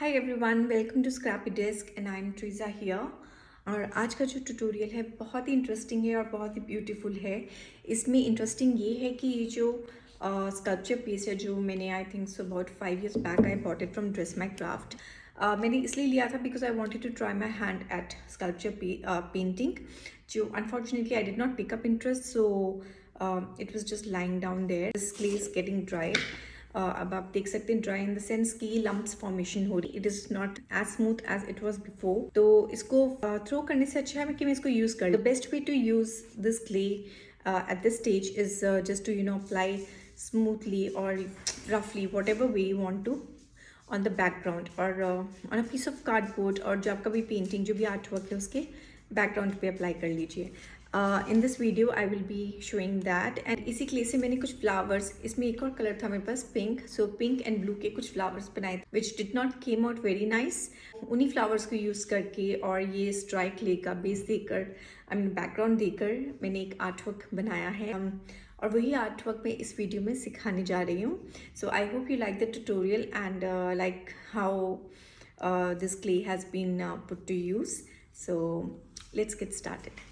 Hi everyone, welcome to scrappy desk and I am ट्रीजा here. और आज का जो ट्यूटोरियल है बहुत ही इंटरेस्टिंग है और बहुत ही ब्यूटीफुल है। इसमें इंटरेस्टिंग ये है कि ये जो स्कल्पचर पीस है जो मैंने I think so about 5 years back I bought it from dress my craft. मैंने इसलिए लिया था because I wanted to try my hand at sculpture painting जो unfortunately I did not pick up interest, so it was just lying down there. This clay is getting dry. अब आप देख सकते हैं ड्राई इन द सेंस कि lumps formation हो रही, it is not as smooth as it was before. तो इसको थ्रो करने से अच्छा है कि मैं इसको यूज कर। The best way to use this clay at this stage is just to apply smoothly or roughly whatever way you want to on the background or on a piece of cardboard, और जो आपका भी painting जो भी art work है उसके background पे apply कर लीजिए। In this video I will be showing that. And इसी क्ले से मैंने कुछ फ्लावर्स, इसमें एक और कलर था मेरे पास pink, so pink and blue के कुछ फ्लावर्स बनाए which did not came out very nice. उन्हीं फ्लावर्स को यूज़ करके और ये स्ट्राई क्ले का बेस देकर, आई मीन बैकग्राउंड देकर मैंने एक आर्ट वर्क बनाया है। और वही आर्ट वर्क मैं इस वीडियो में सिखाने जा रही हूँ। So I hope you like the tutorial and like how this clay has been put to use. So let's get started.